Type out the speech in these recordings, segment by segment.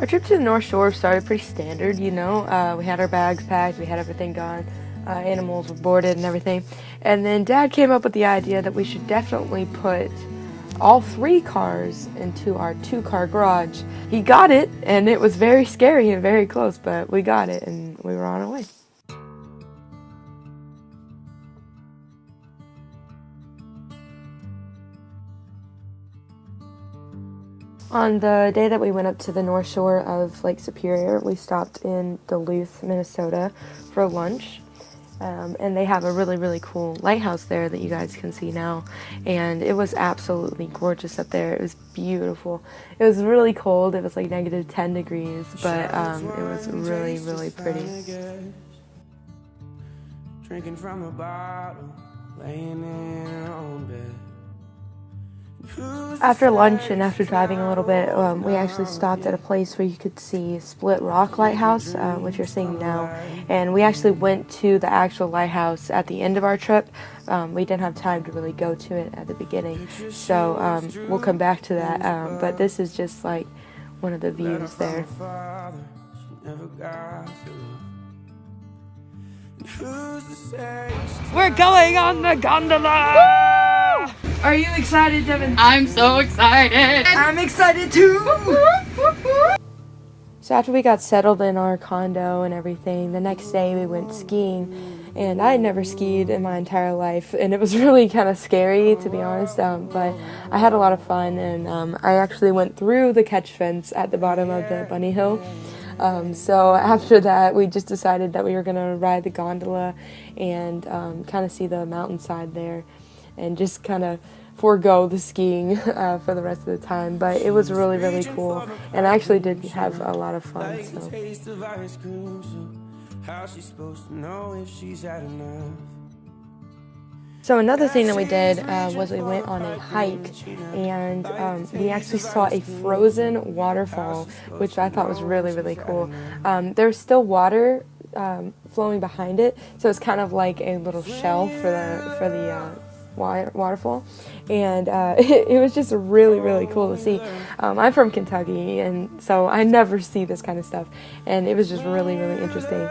Our trip to the North Shore started pretty standard, you know. We had our bags packed, we had everything gone, animals were boarded and everything. And then Dad came up with the idea that we should definitely put all 3 cars into our 2-car garage. He got it, and it was very scary and very close, but we got it and we were on our way. On the day that we went up to the North Shore of Lake Superior, we stopped in Duluth, Minnesota for lunch. And they have a really cool lighthouse there that you guys can see now. And it was absolutely gorgeous up there. It was beautiful. It was really cold. It was like -10 degrees, but it was really pretty. Drinking from a bottle, laying in her own bed. After lunch and after driving a little bit, we actually stopped at a place where you could see Split Rock Lighthouse, which you're seeing now. And we actually went to the actual lighthouse at the end of our trip. We didn't have time to really go to it at the beginning, so we'll come back to that. But this is just like one of the views there. We're going on the gondola! Are you excited, Devin? I'm so excited! I'm excited too! So after we got settled in our condo and everything, the next day we went skiing, and I had never skied in my entire life, and it was really kind of scary, to be honest, but I had a lot of fun, and I actually went through the catch fence at the bottom of the bunny hill. So after that, we just decided that we were going to ride the gondola and kind of see the mountainside there and just kind of forego the skiing for the rest of the time. But it was really cool, and I actually did have a lot of fun. So another thing that we did was we went on a hike, and we actually saw a frozen waterfall, which I thought was really cool. There's still water flowing behind it, so it's kind of like a little shell for the waterfall, and it was just really cool to see. I'm from Kentucky, and so I never see this kind of stuff, and it was just really interesting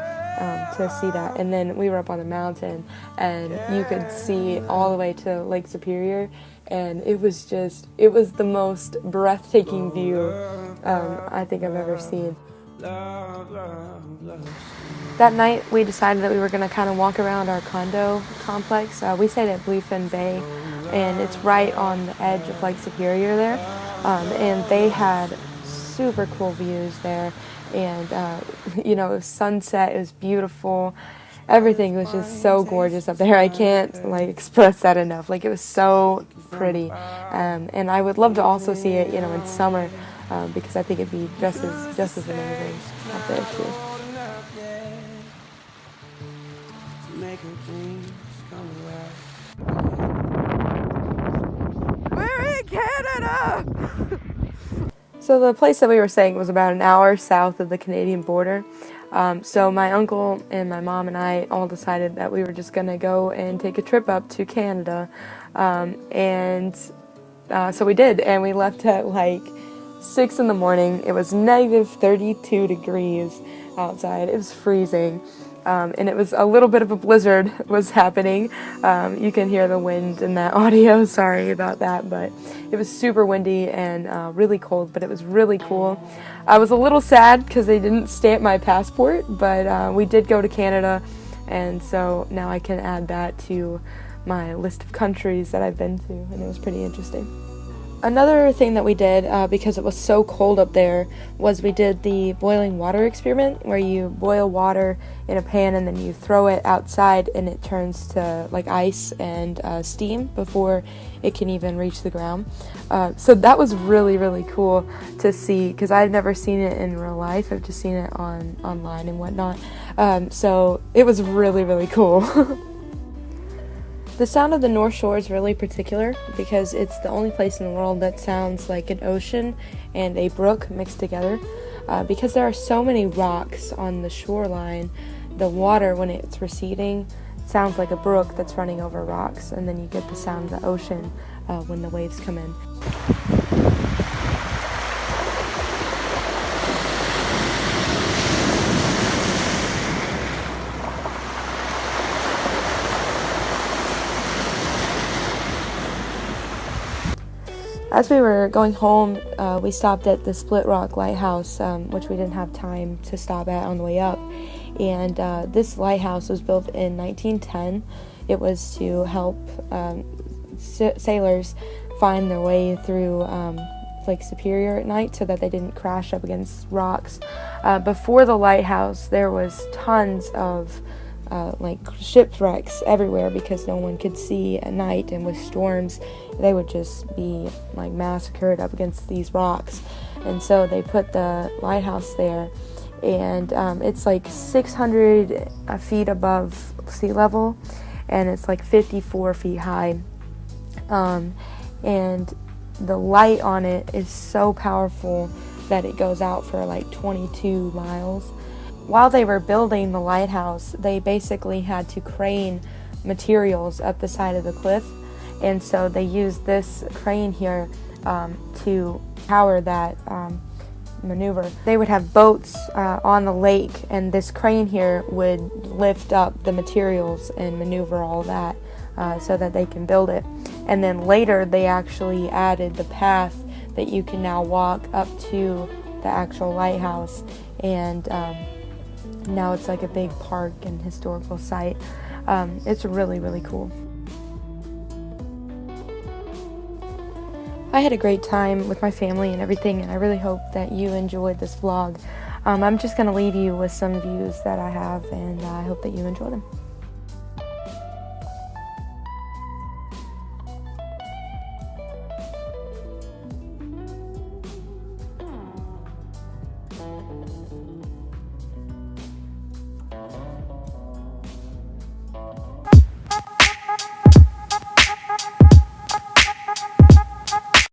to see that. And then we were up on the mountain, and you could see all the way to Lake Superior, and it was the most breathtaking view I think I've ever seen. That night we decided that we were going to kind of walk around our condo complex. We stayed at Bluefin Bay, and it's right on the edge of Lake Superior there, and they had super cool views there, and you know, it was sunset, it was beautiful, everything was just so gorgeous up there. I can't like express that enough. Like, it was so pretty, and I would love to also see it, you know, in summer, because I think it'd be just as amazing up there too. We're in Canada! So the place that we were staying was about an hour south of the Canadian border. So my uncle and my mom and I all decided that we were just going to go and take a trip up to Canada. So we did, and we left at like 6 in the morning. It was -32 degrees outside. It was freezing. And it was a little bit of a blizzard was happening. You can hear the wind in that audio, sorry about that, but it was super windy and really cold, but it was really cool. I was a little sad because they didn't stamp my passport, but we did go to Canada, and so now I can add that to my list of countries that I've been to, and it was pretty interesting. Another thing that we did, because it was so cold up there, was we did the boiling water experiment, where you boil water in a pan and then you throw it outside and it turns to like ice and steam before it can even reach the ground. So that was really cool to see, because I've never seen it in real life. I've just seen it online and whatnot. So it was really cool. The sound of the North Shore is really particular because it's the only place in the world that sounds like an ocean and a brook mixed together. Because there are so many rocks on the shoreline, the water, when it's receding, sounds like a brook that's running over rocks, and then you get the sound of the ocean when the waves come in. As we were going home, we stopped at the Split Rock Lighthouse, which we didn't have time to stop at on the way up. And this lighthouse was built in 1910. It was to help sailors find their way through Lake Superior at night so that they didn't crash up against rocks. Before the lighthouse, there was tons of shipwrecks everywhere because no one could see at night, and with storms they would just be massacred up against these rocks. And so they put the lighthouse there, and it's 600 feet above sea level, and it's 54 feet high, and the light on it is so powerful that it goes out for 22 miles. While they were building the lighthouse, they basically had to crane materials up the side of the cliff, and so they used this crane here to power that maneuver. They would have boats on the lake, and this crane here would lift up the materials and maneuver all that so that they can build it. And then later they actually added the path that you can now walk up to the actual lighthouse, and now it's a big park and historical site. It's really, really cool. I had a great time with my family and everything, and I really hope that you enjoyed this vlog. I'm just going to leave you with some views that I have, and I hope that you enjoy them.